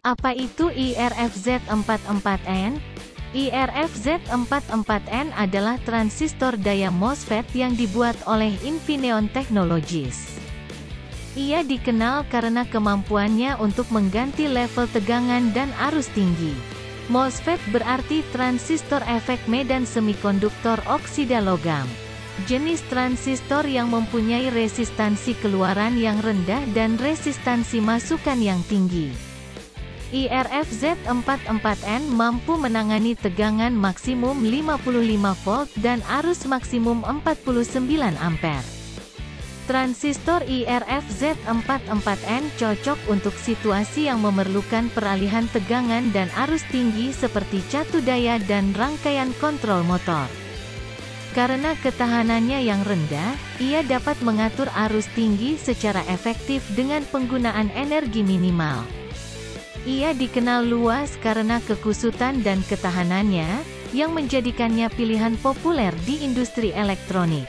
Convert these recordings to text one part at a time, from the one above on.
Apa itu IRF-Z44N? IRF-Z44N adalah transistor daya MOSFET yang dibuat oleh Infineon Technologies. Ia dikenal karena kemampuannya untuk mengganti level tegangan dan arus tinggi. MOSFET berarti transistor efek medan semikonduktor oksida logam. Jenis transistor yang mempunyai resistansi keluaran yang rendah dan resistansi masukan yang tinggi. IRF-Z44N mampu menangani tegangan maksimum 55 volt dan arus maksimum 49 ampere. Transistor IRF-Z44N cocok untuk situasi yang memerlukan peralihan tegangan dan arus tinggi seperti catu daya dan rangkaian kontrol motor. Karena ketahanannya yang rendah, ia dapat mengatur arus tinggi secara efektif dengan penggunaan energi minimal. Ia dikenal luas karena kekusutan dan ketahanannya, yang menjadikannya pilihan populer di industri elektronik.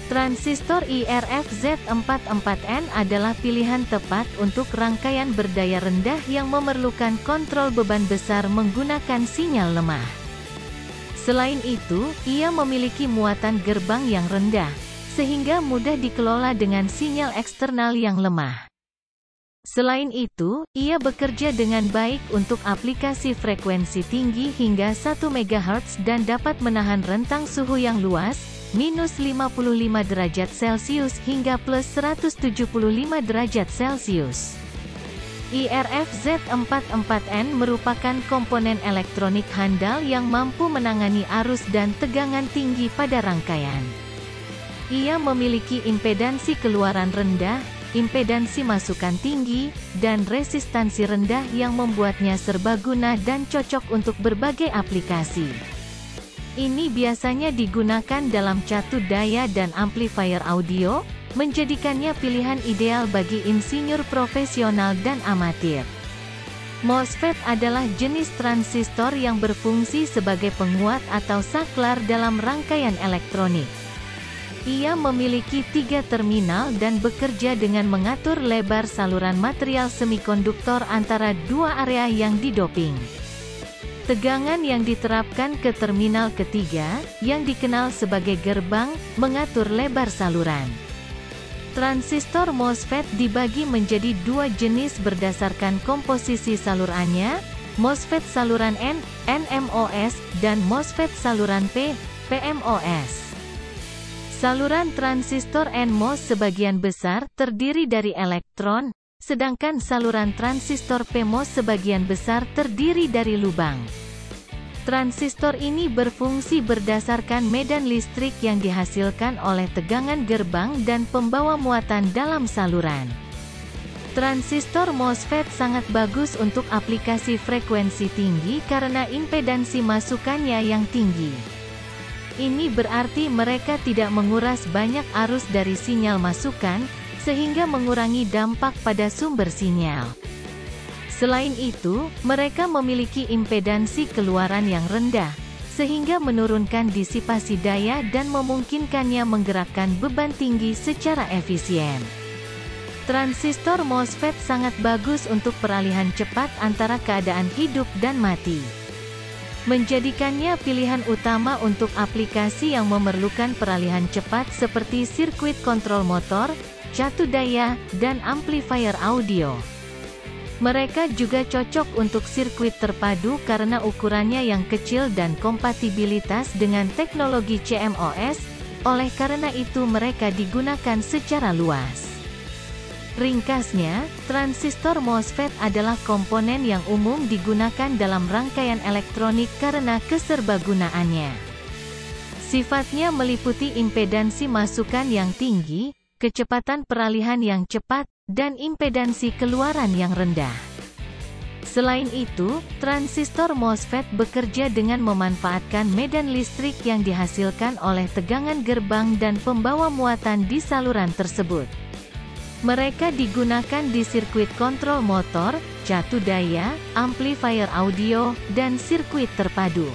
Transistor IRF-Z44N adalah pilihan tepat untuk rangkaian berdaya rendah yang memerlukan kontrol beban besar menggunakan sinyal lemah. Selain itu, ia memiliki muatan gerbang yang rendah, sehingga mudah dikelola dengan sinyal eksternal yang lemah. Selain itu, ia bekerja dengan baik untuk aplikasi frekuensi tinggi hingga 1 MHz dan dapat menahan rentang suhu yang luas, minus 55 derajat Celcius hingga plus 175 derajat Celcius. IRF-Z44N merupakan komponen elektronik handal yang mampu menangani arus dan tegangan tinggi pada rangkaian. Ia memiliki impedansi keluaran rendah, impedansi masukan tinggi, dan resistansi rendah yang membuatnya serbaguna dan cocok untuk berbagai aplikasi. Ini biasanya digunakan dalam catu daya dan amplifier audio, menjadikannya pilihan ideal bagi insinyur profesional dan amatir. MOSFET adalah jenis transistor yang berfungsi sebagai penguat atau saklar dalam rangkaian elektronik. Ia memiliki 3 terminal dan bekerja dengan mengatur lebar saluran material semikonduktor antara 2 area yang didoping. Tegangan yang diterapkan ke terminal ketiga, yang dikenal sebagai gerbang, mengatur lebar saluran. Transistor MOSFET dibagi menjadi 2 jenis berdasarkan komposisi salurannya, MOSFET saluran N, NMOS, dan MOSFET saluran P, PMOS. Saluran transistor NMOS sebagian besar terdiri dari elektron, sedangkan saluran transistor PMOS sebagian besar terdiri dari lubang. Transistor ini berfungsi berdasarkan medan listrik yang dihasilkan oleh tegangan gerbang dan pembawa muatan dalam saluran. Transistor MOSFET sangat bagus untuk aplikasi frekuensi tinggi karena impedansi masukannya yang tinggi. Ini berarti mereka tidak menguras banyak arus dari sinyal masukan, sehingga mengurangi dampak pada sumber sinyal. Selain itu, mereka memiliki impedansi keluaran yang rendah, sehingga menurunkan disipasi daya dan memungkinkannya menggerakkan beban tinggi secara efisien. Transistor MOSFET sangat bagus untuk peralihan cepat antara keadaan hidup dan mati, menjadikannya pilihan utama untuk aplikasi yang memerlukan peralihan cepat seperti sirkuit kontrol motor, catu daya, dan amplifier audio. Mereka juga cocok untuk sirkuit terpadu karena ukurannya yang kecil dan kompatibilitas dengan teknologi CMOS, oleh karena itu mereka digunakan secara luas. Ringkasnya, transistor MOSFET adalah komponen yang umum digunakan dalam rangkaian elektronik karena keserbagunaannya. Sifatnya meliputi impedansi masukan yang tinggi, kecepatan peralihan yang cepat, dan impedansi keluaran yang rendah. Selain itu, transistor MOSFET bekerja dengan memanfaatkan medan listrik yang dihasilkan oleh tegangan gerbang dan pembawa muatan di saluran tersebut. Mereka digunakan di sirkuit kontrol motor, catu daya, amplifier audio, dan sirkuit terpadu.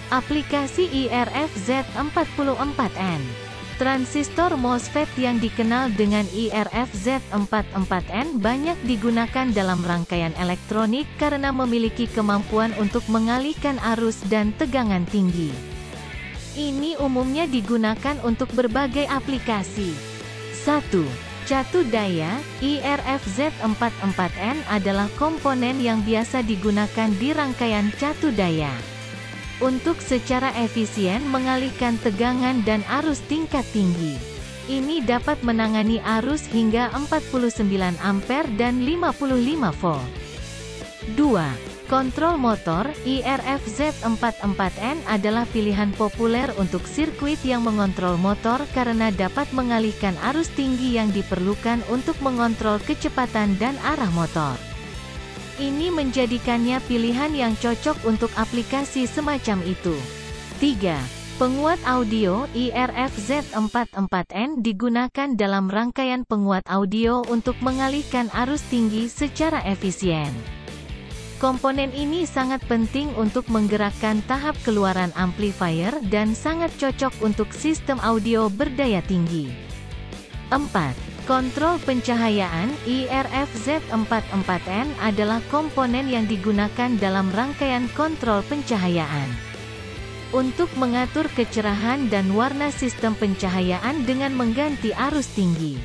Aplikasi IRF-Z44N Transistor MOSFET yang dikenal dengan IRF-Z44N banyak digunakan dalam rangkaian elektronik karena memiliki kemampuan untuk mengalihkan arus dan tegangan tinggi. Ini umumnya digunakan untuk berbagai aplikasi. 1. Catu daya. IRF-Z44N adalah komponen yang biasa digunakan di rangkaian catu daya untuk secara efisien mengalihkan tegangan dan arus tingkat tinggi. Ini dapat menangani arus hingga 49 ampere dan 55 volt. 2. Kontrol motor. IRF-Z44N adalah pilihan populer untuk sirkuit yang mengontrol motor karena dapat mengalihkan arus tinggi yang diperlukan untuk mengontrol kecepatan dan arah motor. Ini menjadikannya pilihan yang cocok untuk aplikasi semacam itu. 3. Penguat audio. IRF-Z44N digunakan dalam rangkaian penguat audio untuk mengalihkan arus tinggi secara efisien. Komponen ini sangat penting untuk menggerakkan tahap keluaran amplifier dan sangat cocok untuk sistem audio berdaya tinggi. 4. Kontrol pencahayaan. IRF-Z44N adalah komponen yang digunakan dalam rangkaian kontrol pencahayaan untuk mengatur kecerahan dan warna sistem pencahayaan dengan mengganti arus tinggi.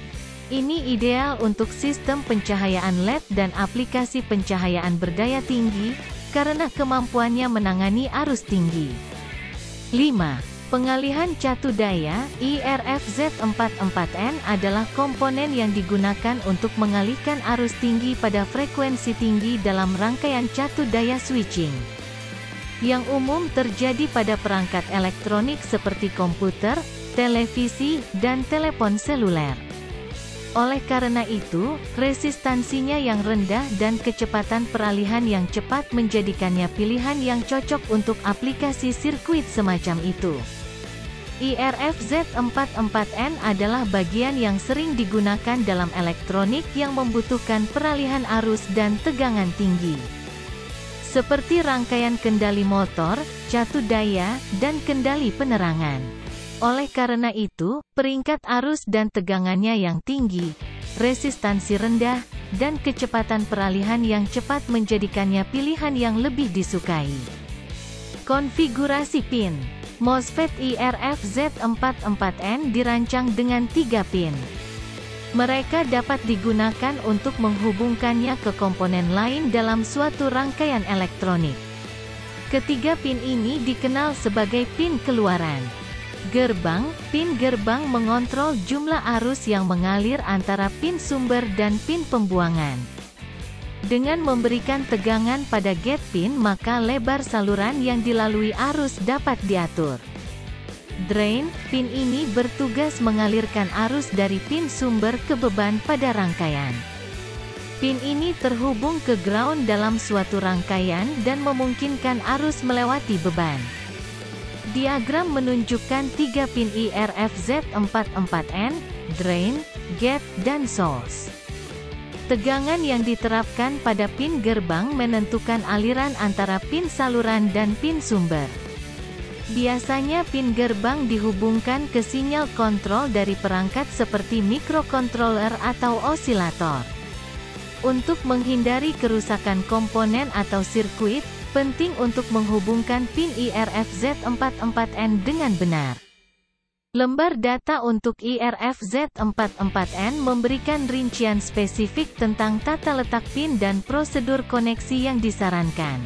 Ini ideal untuk sistem pencahayaan LED dan aplikasi pencahayaan berdaya tinggi karena kemampuannya menangani arus tinggi. 5. Pengalihan catu daya. IRF-Z44N adalah komponen yang digunakan untuk mengalihkan arus tinggi pada frekuensi tinggi dalam rangkaian catu daya switching, yang umum terjadi pada perangkat elektronik seperti komputer, televisi, dan telepon seluler. Oleh karena itu, resistansinya yang rendah dan kecepatan peralihan yang cepat menjadikannya pilihan yang cocok untuk aplikasi sirkuit semacam itu. IRF-Z44N adalah bagian yang sering digunakan dalam elektronik yang membutuhkan peralihan arus dan tegangan tinggi, seperti rangkaian kendali motor, catu daya, dan kendali penerangan. Oleh karena itu, peringkat arus dan tegangannya yang tinggi, resistansi rendah, dan kecepatan peralihan yang cepat menjadikannya pilihan yang lebih disukai. Konfigurasi pin. MOSFET IRF-Z44N dirancang dengan 3 pin. Mereka dapat digunakan untuk menghubungkannya ke komponen lain dalam suatu rangkaian elektronik. Ketiga pin ini dikenal sebagai pin keluaran. Gerbang. Pin gerbang mengontrol jumlah arus yang mengalir antara pin sumber dan pin pembuangan. Dengan memberikan tegangan pada gate pin, maka lebar saluran yang dilalui arus dapat diatur. Drain. Pin ini bertugas mengalirkan arus dari pin sumber ke beban pada rangkaian. Pin ini terhubung ke ground dalam suatu rangkaian dan memungkinkan arus melewati beban. Diagram menunjukkan 3 pin IRF-Z44N, drain, gate, dan source. Tegangan yang diterapkan pada pin gerbang menentukan aliran antara pin saluran dan pin sumber. Biasanya pin gerbang dihubungkan ke sinyal kontrol dari perangkat seperti microcontroller atau osilator. Untuk menghindari kerusakan komponen atau sirkuit, penting untuk menghubungkan pin IRF-Z44N dengan benar. Lembar data untuk IRF-Z44N memberikan rincian spesifik tentang tata letak pin dan prosedur koneksi yang disarankan.